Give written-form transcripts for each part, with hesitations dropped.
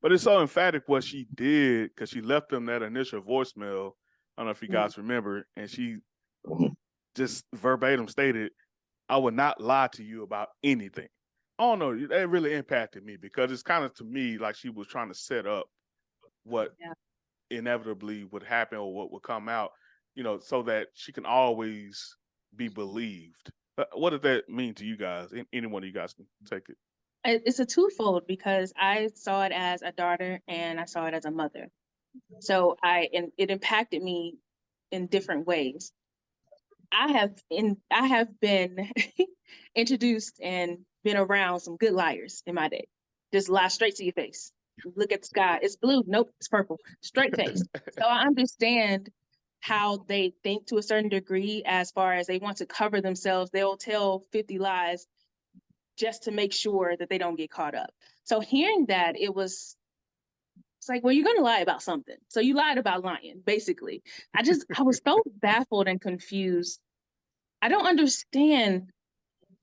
But it's so emphatic what she did because she left them that initial voicemail. I don't know if you guys remember, and she just verbatim stated, "I would not lie to you about anything." I don't know. That really impacted me because it's kind of, to me, like she was trying to set up what inevitably would happen or what would come out, so that she can always be believed. What does that mean to you guys? Any one of you guys can take it. It's a twofold because I saw it as a daughter and I saw it as a mother. So it impacted me in different ways. I have been introduced and been around some good liars in my day. Just lie straight to your face. Look at the sky. It's blue. Nope, it's purple. Straight face. So I understand how they think to a certain degree as far as they want to cover themselves. They'll tell 50 lies just to make sure that they don't get caught up. So hearing that, it's like, well, you're going to lie about something. So you lied about lying, basically. I was so baffled and confused. I don't understand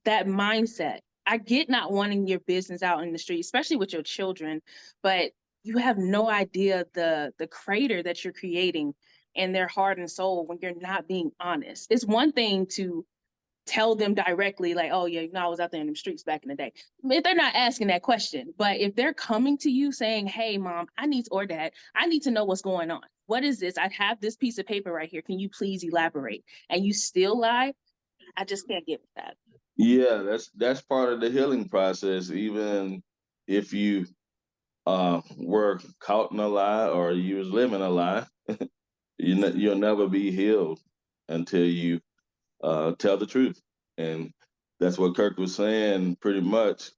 that mindset. I get not wanting your business out in the street, especially with your children, but you have no idea the crater that you're creating in their heart and soul when you're not being honest. It's one thing to tell them directly, like, oh yeah, I was out there in the streets back in the day. If they're not asking that question, but if they're coming to you saying, hey mom, or dad, I need to know what's going on. What is this? I have this piece of paper right here. Can you please elaborate? And you still lie. I just can't get with that. Yeah, that's part of the healing process. Even if you were caught in a lie or you was living a lie, you'll never be healed until you tell the truth. And that's what Kirk was saying, pretty much.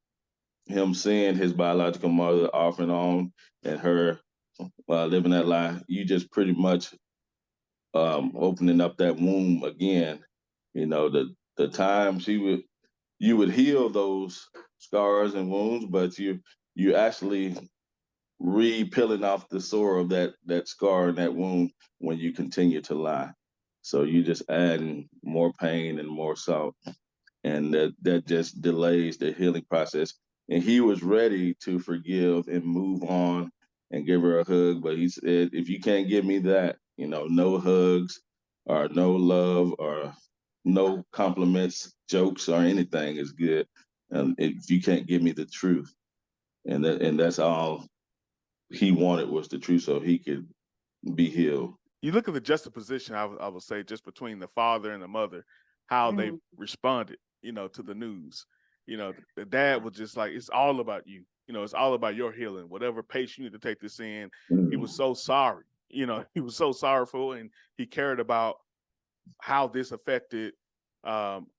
Him seeing his biological mother off and on and her living that lie, you just pretty much opening up that womb again. The times you would heal those scars and wounds, but you actually re-peeling off the sore of that scar and that wound when you continue to lie. So you just adding more pain and more salt, and that just delays the healing process. And he was ready to forgive and move on and give her a hug, but he said, if you can't give me that, no hugs or no love or no compliments, jokes, or anything is good. If you can't give me the truth, and that's all he wanted was the truth, so he could be healed. You look at the juxtaposition, I would say, just between the father and the mother, how they responded, to the news. The dad was just like, it's all about you. It's all about your healing. Whatever pace you need to take this in. He was so sorry. He was so sorrowful, and he cared about how this affected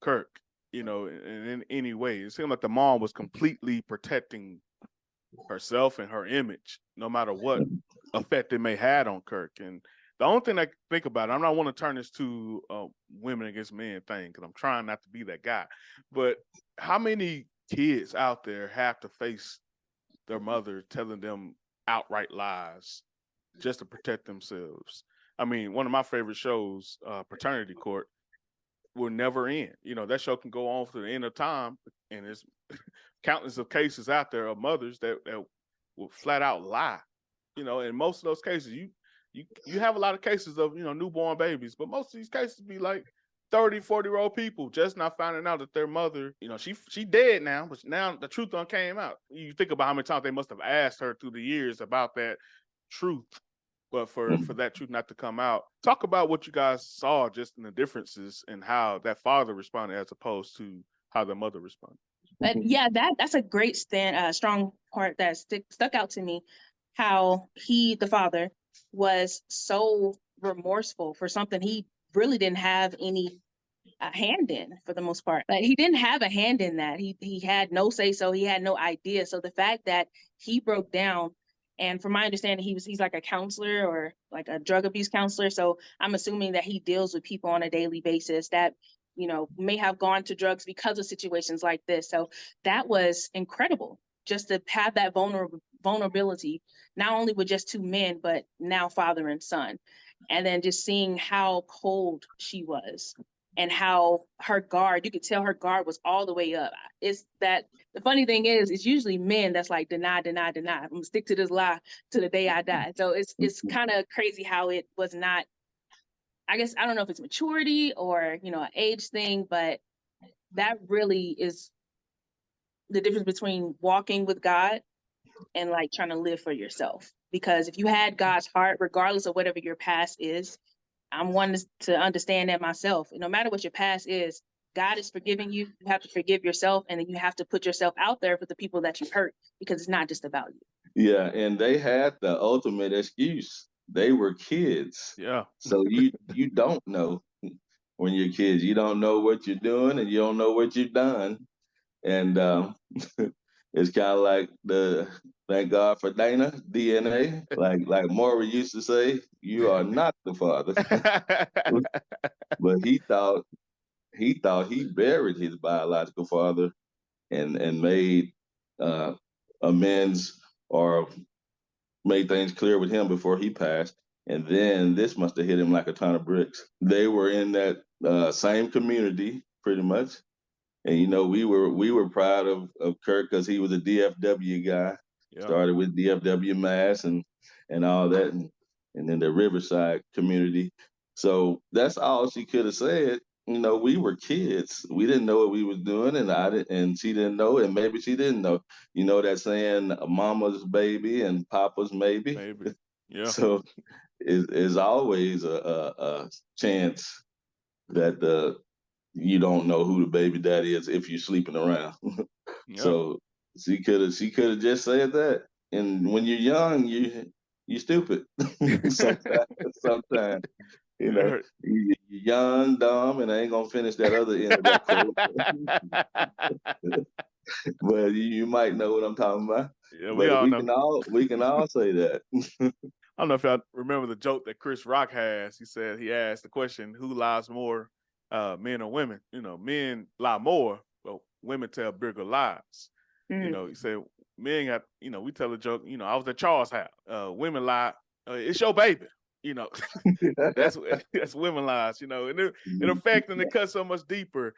Kirk, in any way. It seemed like the mom was completely protecting herself and her image, no matter what effect it may had on Kirk. And the only thing I think about, I don't want to turn this to women against men thing, because I'm trying not to be that guy, but how many kids out there have to face their mother telling them outright lies just to protect themselves? I mean, one of my favorite shows, Paternity Court, will never end. That show can go on to the end of time, and there's countless of cases out there of mothers that will flat out lie. In most of those cases, you have a lot of cases of, newborn babies, but most of these cases be like 30, 40-year-old people just not finding out that their mother, she dead now, but now the truth done came out. You think about how many times they must have asked her through the years about that truth, but for that truth not to come out. Talk about what you guys saw just in the differences in how that father responded as opposed to how the mother responded. But yeah, that's a great strong part that stuck out to me. How the father, was so remorseful for something he really didn't have any hand in, for the most part. Like, he didn't have a hand in that. He had no say so. He had no idea. So the fact that he broke down, and from my understanding, he's like a counselor or like a drug abuse counselor. So I'm assuming that he deals with people on a daily basis that may have gone to drugs because of situations like this. So that was incredible, just to have that vulnerability, not only with just two men, but now father and son. And then just seeing how cold she was. and how her guard, you could tell her guard was all the way up. It's that the funny thing is, it's usually men that's like, deny, deny, deny. I'm gonna stick to this lie to the day I die. So it's kind of crazy how it was not, I guess, I don't know if it's maturity or, you know, an age thing, but that really is the difference between walking with God and like trying to live for yourself. Because if you had God's heart, regardless of whatever your past is, I'm one to understand that myself. No matter what your past is, God is forgiving you. You have to forgive yourself, and then you have to put yourself out there for the people that you hurt, because it's not just about you. Yeah, and they had the ultimate excuse. They were kids. Yeah. So you don't know when you're kids. You don't know what you're doing, and you don't know what you've done. And it's kind of like the thank God for Dana DNA. Like Maury used to say, you are not the father. But he buried his biological father and made amends or made things clear with him before he passed. And then this must have hit him like a ton of bricks. They were in that same community pretty much. And you know, we were proud of Kirk because he was a DFW guy. Yeah. Started with DFW Mass and all that, and then the Riverside community. So that's all she could have said. You know, we were kids. We didn't know what we was doing, and I didn't, and she didn't know, and maybe she didn't know. You know that saying, "Mama's baby and Papa's maybe." Maybe. Yeah. So it's always a chance that you don't know who the baby daddy is if you're sleeping around. Yeah. So she could have just said that. And when you're young, you stupid. Sometimes you know Yeah. you're young, dumb, and I ain't gonna finish that other end of that quote. But you might know what I'm talking about. Yeah, we But all know. we can all say that. I don't know if y'all remember the joke that Chris Rock has. He said he asked the question, who lies more, men or women? You know, men lie more, but women tell bigger lies. You know, he said men got, you know, we tell a joke, you know, I was at Charles' house. Women lie, it's your baby. You know, that's women lies, you know, and it affects and it cuts so much deeper.